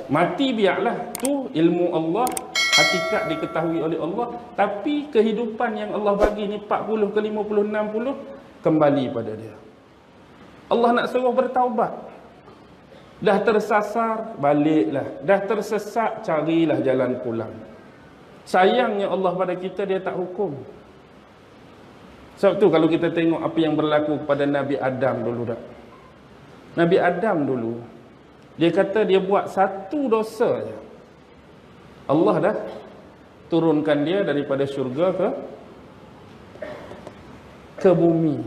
Mati biarlah, tu ilmu Allah, hakikat diketahui oleh Allah, tapi kehidupan yang Allah bagi ni 40 ke 50, 60 kembali pada dia. Allah nak suruh bertaubat. Dah tersasar, baliklah. Dah tersesat, carilah jalan pulang. Sayangnya Allah pada kita, dia tak hukum. Sebab tu kalau kita tengok apa yang berlaku kepada Nabi Adam dulu dah. Nabi Adam dulu, dia kata dia buat satu dosa je, Allah dah turunkan dia daripada syurga ke bumi.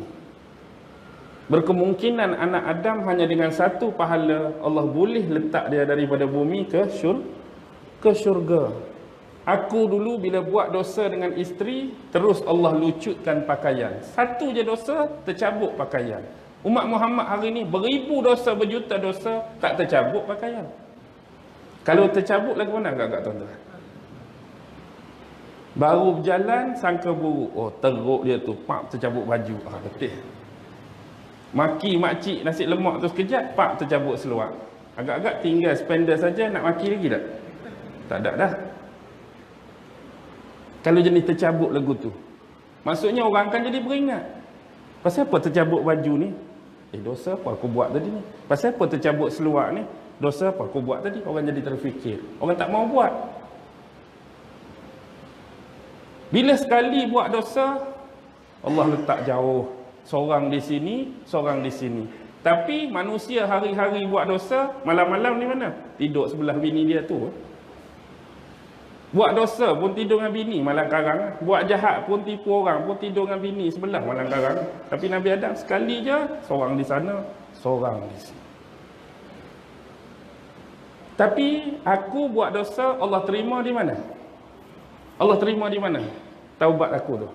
Berkemungkinan anak Adam hanya dengan satu pahala Allah boleh letak dia daripada bumi ke syurga. Aku dulu bila buat dosa dengan isteri, terus Allah lucutkan pakaian. Satu je dosa, tercabut pakaian. Umat Muhammad hari ni beribu dosa, berjuta dosa, tak tercabut pakaian. Kalau tercabut lagu mana agak-agak tuan-tuan? Baru berjalan, sangka buruk. Oh, teruk dia tu, pak tercabut baju. Betul. Maki makcik nasi lemak tu sekejap, pak tercabut seluar. Agak-agak tinggal spender saja, nak maki lagi tak? Tak ada dah. Kalau jenis tercabut lagu tu, maksudnya orang akan jadi beringat. Pasal apa tercabut baju ni? Dosa apa aku buat tadi ni? Pasal apa tercabut seluar ni? Dosa apa aku buat tadi? Orang jadi terfikir. Orang tak mau buat. Bila sekali buat dosa, Allah letak jauh. Seorang di sini, seorang di sini. Tapi manusia hari-hari buat dosa, malam-malam di mana? Tidur sebelah bini dia tu. Buat dosa pun tidur dengan bini, malam karang. Buat jahat pun tipu orang pun tidur dengan bini sebelah, malam karang. Tapi Nabi Adam sekali je, seorang di sana, seorang di sini. Tapi aku buat dosa, Allah terima di mana? Allah terima di mana? Taubat aku tu.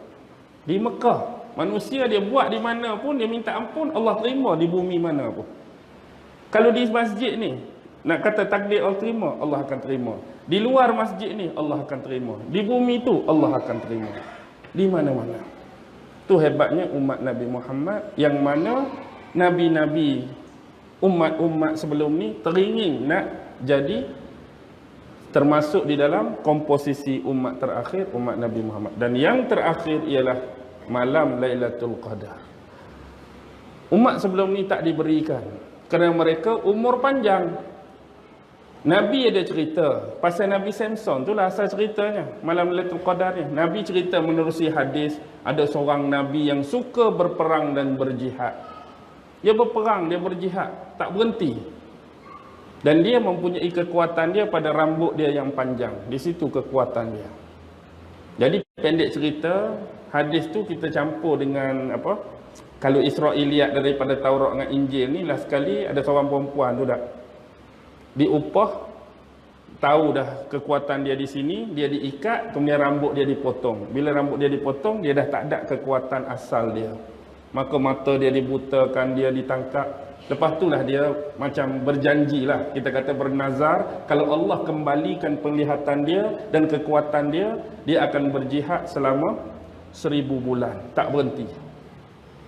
Di Mekah. Manusia dia buat di mana pun, dia minta ampun, Allah terima di bumi mana pun. Kalau di masjid ni, nak kata takdir Allah terima, Allah akan terima. Di luar masjid ni, Allah akan terima. Di bumi tu, Allah akan terima. Di mana-mana. Tu hebatnya umat Nabi Muhammad, yang mana Nabi-Nabi, umat-umat sebelum ni teringin nak jadi termasuk di dalam komposisi umat terakhir, umat Nabi Muhammad. Dan yang terakhir ialah malam Lailatul Qadar. Umat sebelum ni tak diberikan kerana mereka umur panjang. Nabi ada cerita pasal Nabi Samson, itulah asal ceritanya malam Lailatul Qadar ni. Nabi cerita menerusi hadis, ada seorang Nabi yang suka berperang dan berjihad. Dia berperang, dia berjihad, tak berhenti. Dan dia mempunyai kekuatan dia pada rambut dia yang panjang. Di situ kekuatan dia. Jadi pendek cerita, hadis tu kita campur dengan apa? Kalau Israiliyat daripada Taurat dengan Injil ni, lah sekali ada seorang perempuan tu dah diupah, tahu dah kekuatan dia di sini, dia diikat, kemudian rambut dia dipotong. Bila rambut dia dipotong, dia dah tak ada kekuatan asal dia. Maka mata dia dibutakan, dia ditangkap. Lepas itulah dia macam berjanjilah, kita kata bernazar, kalau Allah kembalikan penglihatan dia dan kekuatan dia, dia akan berjihad selama 1000 bulan, tak berhenti.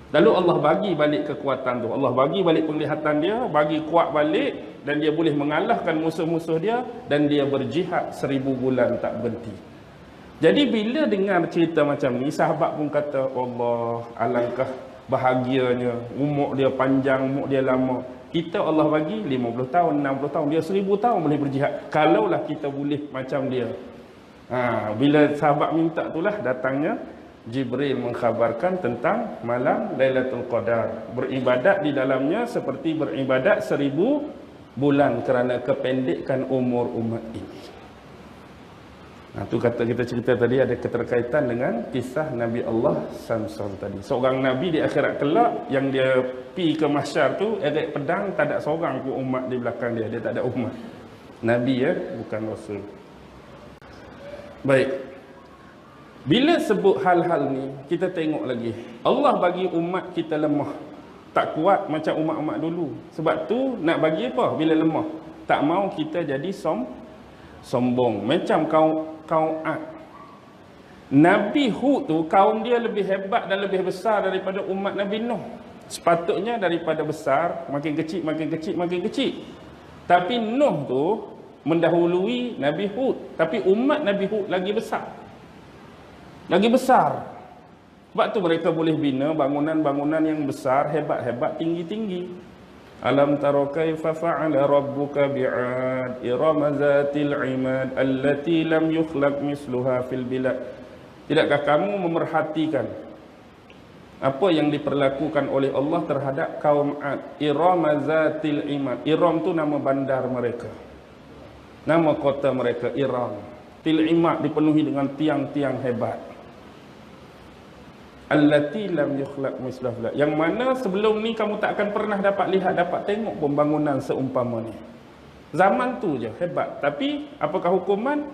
Lalu Allah bagi balik kekuatan tu, Allah bagi balik penglihatan dia, bagi kuat balik, dan dia boleh mengalahkan musuh-musuh dia, dan dia berjihad 1000 bulan tak berhenti. Jadi bila dengar cerita macam ni, sahabat pun kata, Allah, alangkah bahagianya, umur dia panjang, umur dia lama. Kita Allah bagi 50 tahun, 60 tahun, dia 1000 tahun boleh berjihad. Kalaulah kita boleh macam dia. Bila sahabat minta itulah datangnya Jibril mengkhabarkan tentang malam Lailatul Qadar. Beribadat di dalamnya seperti beribadat 1000 bulan kerana kependekan umur umat ini. Tu kata kita cerita tadi ada keterkaitan dengan kisah Nabi Allah Samson tadi. Seorang Nabi di akhirat kelak yang dia pi ke mahsyar tu, eret pedang, tak ada seorang pun umat di belakang dia. Dia tak ada umat. Nabi bukan Rasul. Baik. Bila sebut hal-hal ni, kita tengok lagi. Allah bagi umat kita lemah. Tak kuat macam umat-umat dulu. Sebab tu nak bagi apa bila lemah? Tak mau kita jadi sombong. Macam kaum Ad. Nabi Hud tu, kaum dia lebih hebat dan lebih besar daripada umat Nabi Nuh. Sepatutnya daripada besar, makin kecil, makin kecil, makin kecil. Tapi Nuh tu, mendahului Nabi Hud. Tapi umat Nabi Hud lagi besar. Lagi besar. Sebab tu mereka boleh bina bangunan-bangunan yang besar, hebat-hebat, tinggi-tinggi. Alam tara kaifa fa'ala rabbuka bi'ad irama zatil imad allati lam yukhlaq misluha fil bilad. Tidakkah kamu memerhatikan apa yang diperlakukan oleh Allah terhadap kaum Ad? Irama zatil imad. Iram tu nama bandar mereka. Nama kota mereka Iram. Til imad dipenuhi dengan tiang-tiang hebat. Allati lam yukhlaq misluha. Yang mana sebelum ni kamu tak akan pernah dapat lihat, dapat tengok pembangunan seumpama ni. Zaman tu je hebat. Tapi apakah hukuman?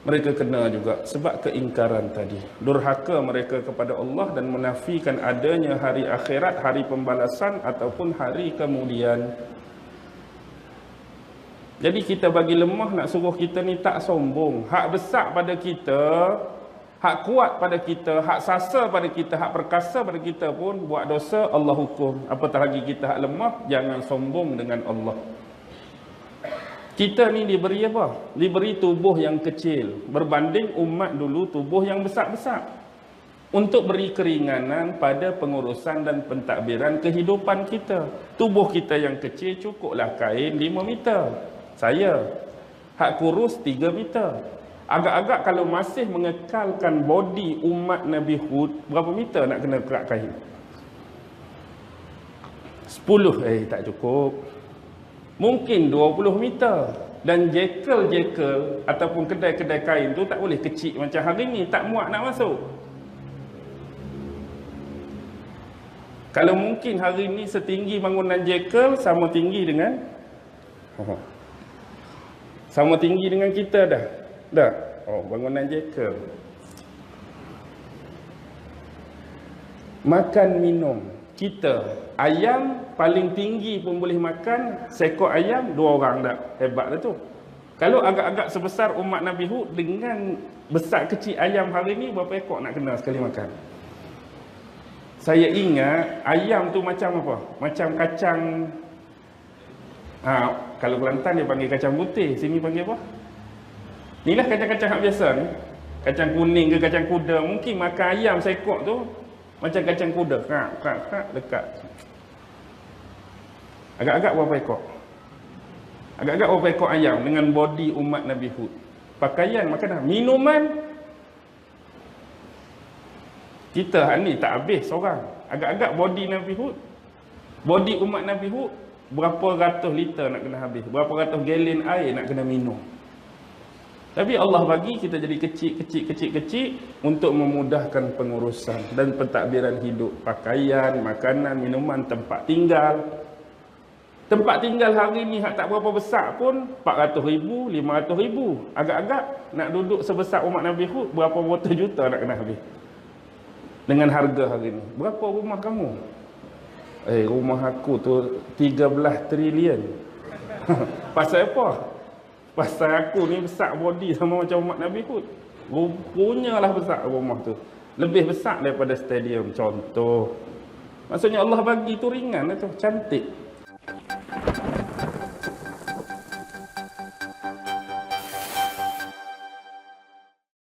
Mereka kena juga sebab keingkaran tadi. Durhaka mereka kepada Allah dan menafikan adanya hari akhirat, hari pembalasan ataupun hari kemudian. Jadi kita bagi lemah nak suruh kita ni tak sombong. Hak besar pada kita, hak kuat pada kita, hak sasa pada kita, hak perkasa pada kita pun buat dosa, Allah hukum. Apatah lagi kita hak lemah, jangan sombong dengan Allah. Kita ni diberi apa? Diberi tubuh yang kecil berbanding umat dulu tubuh yang besar-besar. Untuk beri keringanan pada pengurusan dan pentadbiran kehidupan kita. Tubuh kita yang kecil cukuplah kain 5 meter. Saya hak kurus 3 meter. Agak-agak kalau masih mengekalkan body umat Nabi Hud, berapa meter nak kena kerak kain? 10, tak cukup. Mungkin 20 meter. Dan jekel-jekel ataupun kedai-kedai kain tu tak boleh kecil macam hari ni, tak muat nak masuk. Kalau mungkin hari ni setinggi bangunan jekel sama tinggi dengan kita dah. Dah. Bangunan jekel. Makan minum. Kita ayam paling tinggi pun boleh makan seekor ayam 2 orang dah. Hebat dah tu. Kalau agak-agak sebesar umat Nabi Hud dengan besar kecil ayam hari ni, berapa ekor nak kena sekali makan? Saya ingat ayam tu macam apa? Macam kacang, kalau Kelantan dia panggil kacang putih, sini panggil apa? Inilah kacang-kacang hak biasa ni. Kacang kuning ke kacang kuda. Mungkin makan ayam seekor tu macam kacang kuda. Dekat. Agak-agak berapa ekor? Agak-agak berapa ekor ayam dengan body umat Nabi Hud? Pakaian, makanan, minuman. Kita ni tak habis seorang. Agak-agak body Nabi Hud, body umat Nabi Hud, berapa ratus liter nak kena habis, berapa ratus gallon air nak kena minum. Tapi Allah bagi kita jadi kecil untuk memudahkan pengurusan dan pentadbiran hidup. Pakaian, makanan, minuman, tempat tinggal. Tempat tinggal hari ni hak tak berapa besar pun 400,000, 500,000. Agak-agak nak duduk sebesar umat Nabi Hud, berapa ratus juta nak kena habis. Dengan harga hari ni. Berapa rumah kamu? Rumah aku tu 13 trilion. Pasal apa? Pasal aku ni besar body sama macam umat Nabi Hud. Punyalah besar rumah tu. Lebih besar daripada stadium contoh. Maksudnya Allah bagi tu ringan tu, cantik.